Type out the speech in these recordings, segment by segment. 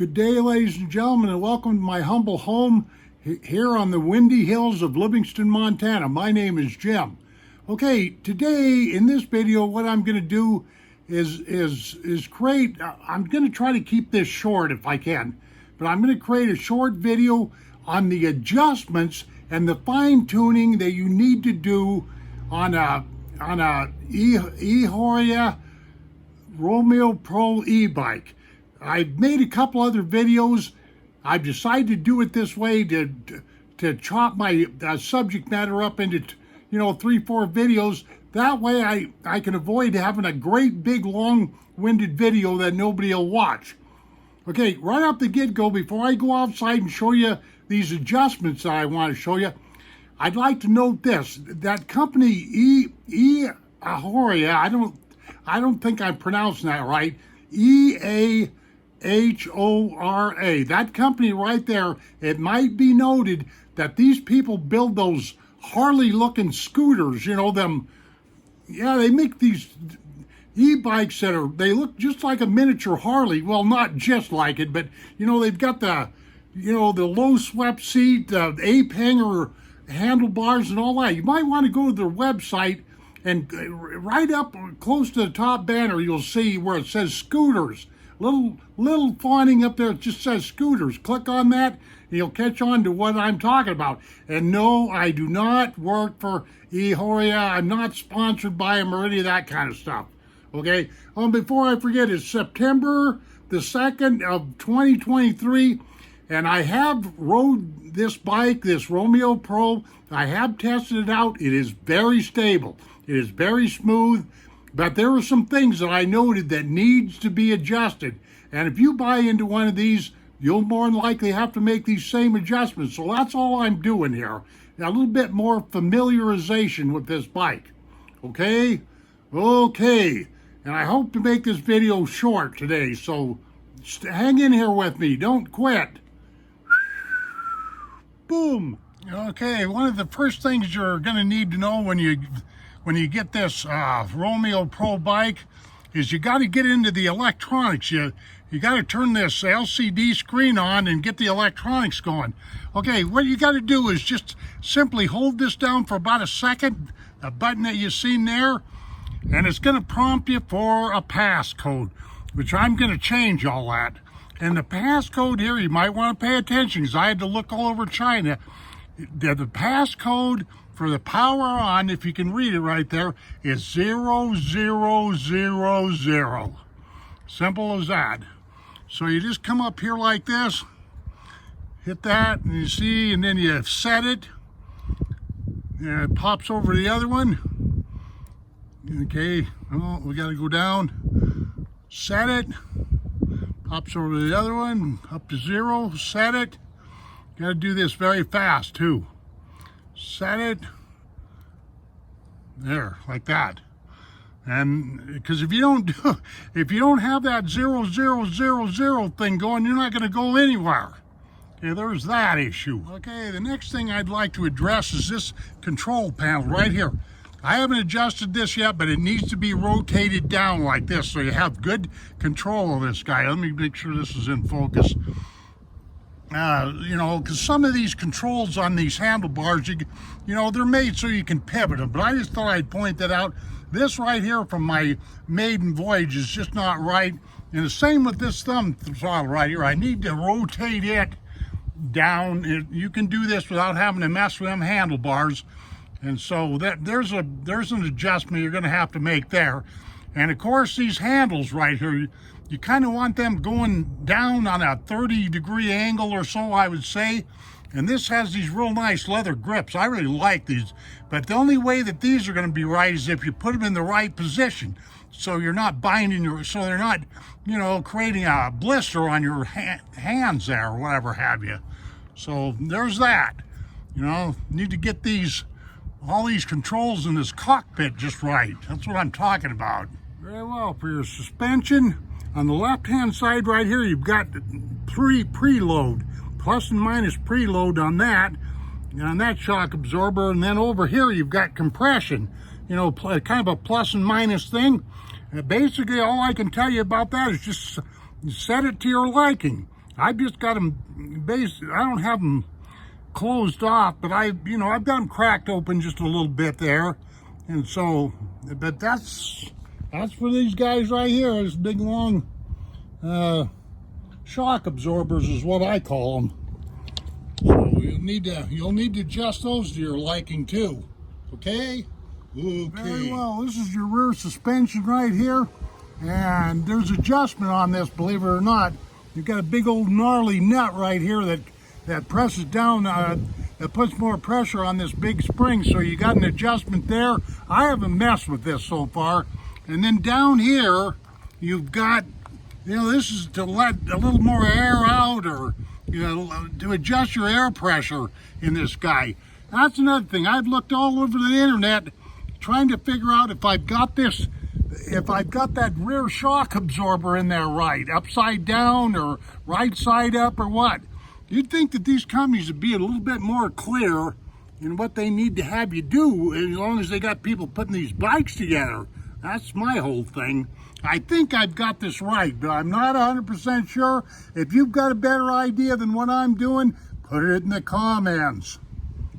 Good day, ladies and gentlemen, and welcome to my humble home here on the windy hills of Livingston, Montana. My name is Jim. Okay, today in this video, what I'm going to do is create. I'm going to try to keep this short if I can, but I'm going to create a short video on the adjustments and the fine tuning that you need to do on a Eahora Romeo Pro E-Bike. I've made a couple other videos. I've decided to do it this way to chop my subject matter up into 3-4 videos. That way I can avoid having a great big long-winded video that nobody will watch. Okay, right off the get-go, before I go outside and show you these adjustments that I want to show you, I'd like to note this: that company Eahora, I don't think I'm pronouncing that right. Eahora. That company right there, it might be noted that these people build those Harley-looking scooters, they make these e-bikes they look just like a miniature Harley. Well, not just like it, but, they've got the low swept seat, the ape hanger handlebars and all that. You might want to go to their website, and right up close to the top banner, you'll see where it says scooters. Little fawning up there, it just says scooters. Click on that, and you'll catch on to what I'm talking about. And no, I do not work for Eahora. I'm not sponsored by them or any of that kind of stuff. Okay? Before I forget, it's September the 2nd of 2023, and I have rode this bike, this Romeo Pro. I have tested it out. It is very stable. It is very smooth. But there are some things that I noted that needs to be adjusted. And if you buy into one of these, you'll more than likely have to make these same adjustments. So that's all I'm doing here. A little bit more familiarization with this bike. Okay? Okay. And I hope to make this video short today. So hang in here with me. Don't quit. Boom. Okay, one of the first things you're going to need to know when you get this Romeo Pro bike is you got to get into the electronics. You got to turn this LCD screen on and get the electronics going. Okay, what you got to do is just simply hold this down for about a second, a button that you've seen there, and it's going to prompt you for a passcode, which I'm going to change all that. And the passcode here, you might want to pay attention because I had to look all over China. The passcode for the power on, if you can read it right there, is 0000. Simple as that. So you just come up here like this, hit that, and you see, and then you set it, and it pops over the other one. Okay, oh, we got to go down, set it, pops over the other one, up to 0, set it. Got to do this very fast too. Set it there like that, and because if you don't have that 0000 thing going, you're not going to go anywhere. Okay, there's that issue. Okay, the next thing I'd like to address is this control panel right here. I haven't adjusted this yet, but it needs to be rotated down like this so you have good control of this guy. Let me make sure this is in focus. Because some of these controls on these handlebars, they're made so you can pivot them. But I just thought I'd point that out. This right here from my maiden voyage is just not right. And the same with this thumb throttle right here. I need to rotate it down. You can do this without having to mess with them handlebars. And so there's an adjustment you're going to have to make there. And of course, these handles right here, you kind of want them going down on a 30-degree angle or so, I would say. And this has these real nice leather grips. I really like these. But the only way that these are going to be right is if you put them in the right position. So you're not binding so they're not, creating a blister on your hands there or whatever have you. So there's that. Need to get all these controls in this cockpit just right. That's what I'm talking about. Very well. For your suspension, on the left-hand side right here, you've got preload, plus and minus preload on that shock absorber. And then over here, you've got compression, kind of a plus and minus thing. Basically, all I can tell you about that is just set it to your liking. I've just got them I don't have them closed off, but I've got them cracked open just a little bit there. And so, but that's for these guys right here. This big long shock absorbers is what I call them. So you'll need to adjust those to your liking too. Okay? Okay. Very well. This is your rear suspension right here, and there's adjustment on this. Believe it or not, you've got a big old gnarly nut right here that presses down. That puts more pressure on this big spring. So you got an adjustment there. I haven't messed with this so far. And then down here, you've got, this is to let a little more air out, or to adjust your air pressure in this guy. That's another thing. I've looked all over the internet trying to figure out if I've got that rear shock absorber in there right, upside down or right side up or what. You'd think that these companies would be a little bit more clear in what they need to have you do, as long as they got people putting these bikes together. That's my whole thing. I think I've got this right, but I'm not 100% sure. If you've got a better idea than what I'm doing, put it in the comments.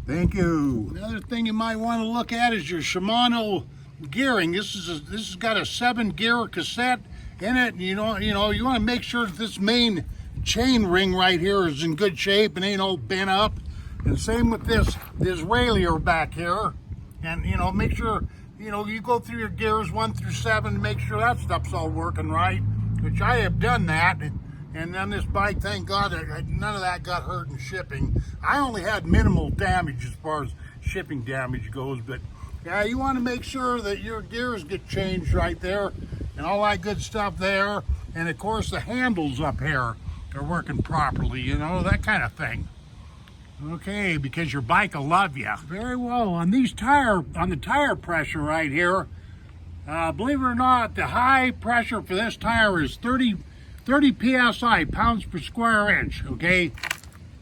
Thank you. Another thing you might want to look at is your Shimano gearing. This has got a 7-gear cassette in it. You want to make sure that this main chain ring right here is in good shape and ain't all bent up. And same with this railier back here. And make sure you go through your gears 1 through 7 to make sure that stuff's all working right, which I have done that. And then this bike, thank God, none of that got hurt in shipping. I only had minimal damage as far as shipping damage goes, but yeah, you want to make sure that your gears get changed right there and all that good stuff there. And of course the handles up here are working properly, that kind of thing. Okay, because your bike will love you. Very well. On the tire pressure right here, believe it or not, the high pressure for this tire is 30 psi, pounds per square inch. Okay,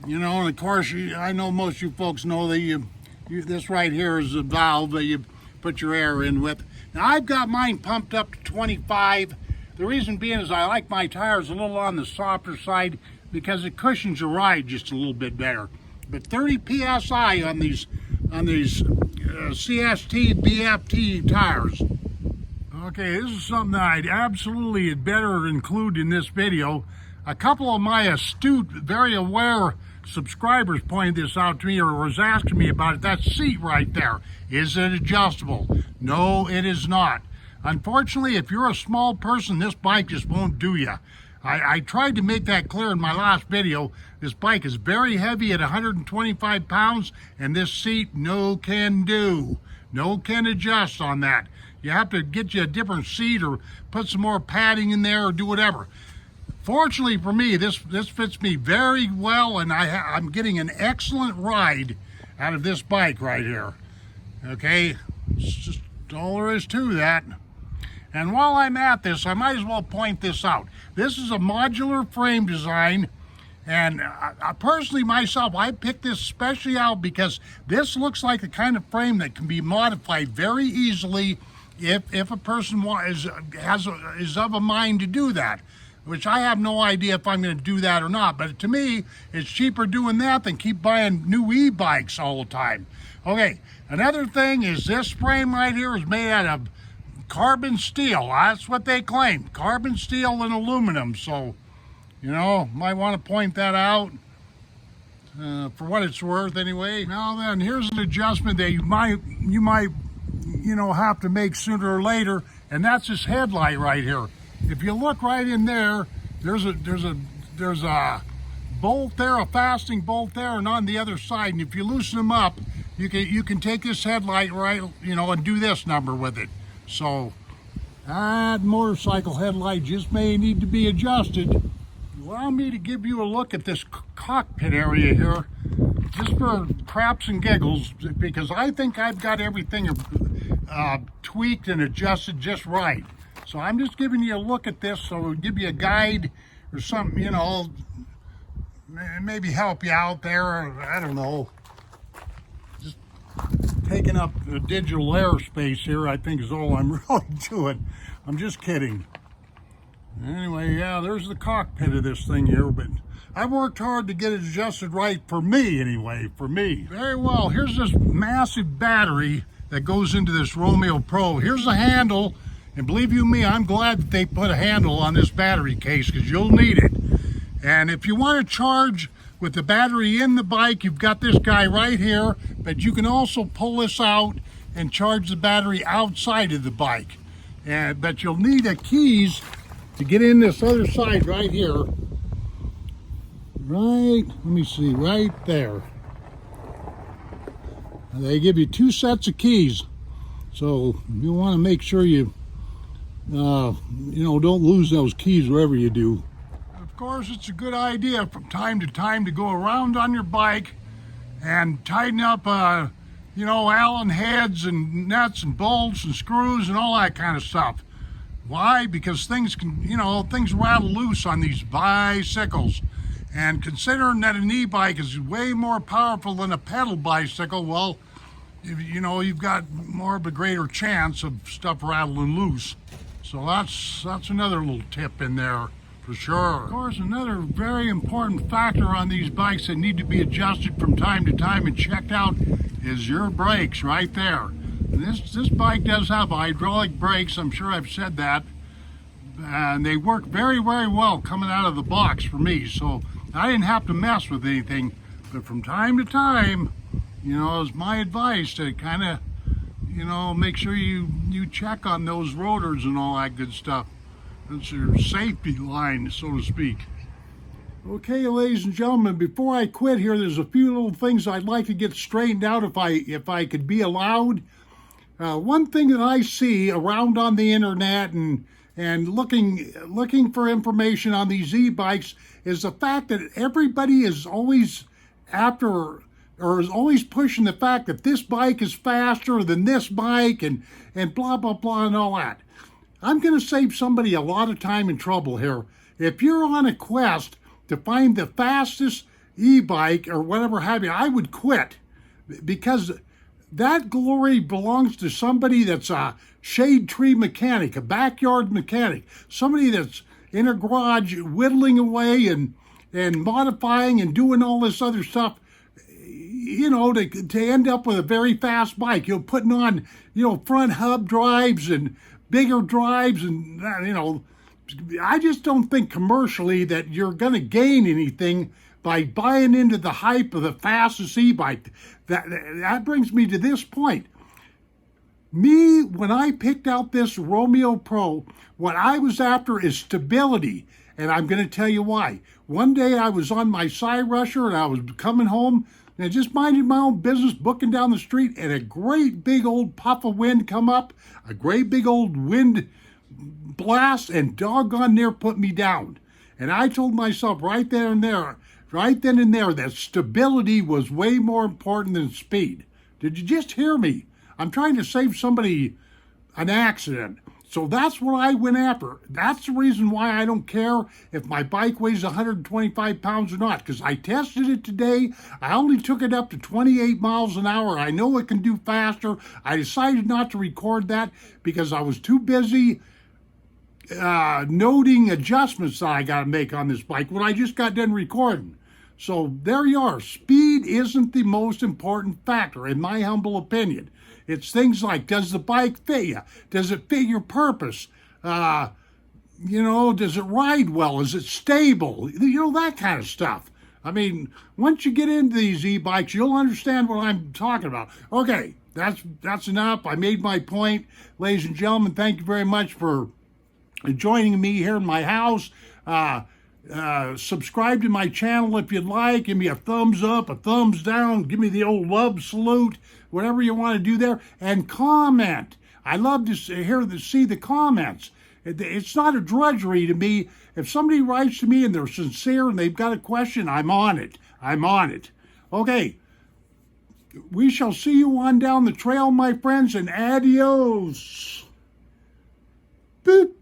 and of course I know most of you folks know that this right here is a valve that you put your air in with. Now I've got mine pumped up to 25. The reason being is I like my tires a little on the softer side because it cushions the ride just a little bit better. But 30 psi on these CST BFT tires. Okay, this is something that I absolutely had better include in this video. A couple of my astute, very aware subscribers pointed this out to me, or was asking me about it. That seat right there, is it adjustable? No, it is not. Unfortunately, if you're a small person, this bike just won't do you. I tried to make that clear in my last video. This bike is very heavy at 125 pounds, and this seat no can do. No can adjust on that. You have to get you a different seat or put some more padding in there or do whatever. Fortunately for me, this fits me very well, and I'm getting an excellent ride out of this bike right here. Okay, it's just all there is to that. And while I'm at this, I might as well point this out. This is a modular frame design, and I personally myself, I picked this especially out because this looks like the kind of frame that can be modified very easily if a person is of a mind to do that, which I have no idea if I'm going to do that or not. But to me, it's cheaper doing that than keep buying new e-bikes all the time. Okay, another thing is this frame right here is made out of carbon steel. That's what they claim, carbon steel and aluminum. So, might want to point that out for what it's worth anyway. Now then, here's an adjustment that you might have to make sooner or later, and that's this headlight right here. If you look right in there, there's a bolt there, a fastening bolt there, and on the other side. And if you loosen them up, you can take this headlight right, and do this number with it. So that motorcycle headlight just may need to be adjusted. Allow me to give you a look at this cockpit area here, just for craps and giggles, because I think I've got everything tweaked and adjusted just right. So I'm just giving you a look at this, so it'll give you a guide or something, maybe help you out there, or I don't know. Just taking up the digital airspace here, I think, is all I'm really doing. I'm just kidding. Anyway, yeah, there's the cockpit of this thing here, but I worked hard to get it adjusted right for me anyway, for me. Very well, here's this massive battery that goes into this Romeo Pro. Here's the handle, and believe you me, I'm glad that they put a handle on this battery case because you'll need it. And if you want to charge with the battery in the bike, you've got this guy right here, but you can also pull this out and charge the battery outside of the bike. But you'll need a keys to get in this other side right here. Right, let me see, right there. They give you 2 sets of keys. So you want to make sure you don't lose those keys wherever you do. Of course, it's a good idea from time to time to go around on your bike and tighten up, Allen heads and nuts and bolts and screws and all that kind of stuff. Why? Because things rattle loose on these bicycles. And considering that an e-bike is way more powerful than a pedal bicycle, well, you've got more of a greater chance of stuff rattling loose. So that's another little tip in there for sure. Of course, another very important factor on these bikes that need to be adjusted from time to time and checked out is your brakes right there. And this bike does have hydraulic brakes, I'm sure I've said that, and they work very, very well coming out of the box for me, so I didn't have to mess with anything. But from time to time, it's my advice to kind of, make sure you check on those rotors and all that good stuff. That's your safety line, so to speak. Okay, ladies and gentlemen, before I quit here, there's a few little things I'd like to get straightened out if I could be allowed. One thing that I see around on the internet and looking for information on these e-bikes is the fact that everybody is always after or is always pushing the fact that this bike is faster than this bike and blah, blah, blah and all that. I'm going to save somebody a lot of time and trouble here. If you're on a quest to find the fastest e-bike or whatever have you, I would quit, because that glory belongs to somebody that's a shade tree mechanic, a backyard mechanic, somebody that's in a garage whittling away and modifying and doing all this other stuff, to end up with a very fast bike. Putting on, front hub drives and bigger drives and, I just don't think commercially that you're going to gain anything by buying into the hype of the fastest e-bike. That brings me to this point. When I picked out this Romeo Pro, what I was after is stability, and I'm going to tell you why. One day I was on my side rusher and I was coming home and I just minded my own business, booking down the street, and a great big old puff of wind come up, a great big old wind blast, and doggone near put me down. And I told myself right then and there that stability was way more important than speed. Did you just hear me? I'm trying to save somebody an accident. So that's what I went after. That's the reason why I don't care if my bike weighs 125 pounds or not, because I tested it today. I only took it up to 28 miles an hour. I know it can do faster. I decided not to record that because I was too busy noting adjustments that I got to make on this bike when I just got done recording. So there you are. Speed isn't the most important factor, in my humble opinion. It's things like, does the bike fit you? Does it fit your purpose? Does it ride well? Is it stable? That kind of stuff. I mean, once you get into these e-bikes, you'll understand what I'm talking about. Okay, that's enough. I made my point. Ladies and gentlemen, thank you very much for joining me here in my house. Subscribe to my channel if you'd like. Give me a thumbs up, a thumbs down. Give me the old love salute, whatever you want to do there. And comment. I love to see the comments. It's not a drudgery to me. If somebody writes to me and they're sincere and they've got a question, I'm on it. Okay. We shall see you on down the trail, my friends, and adios. Boop.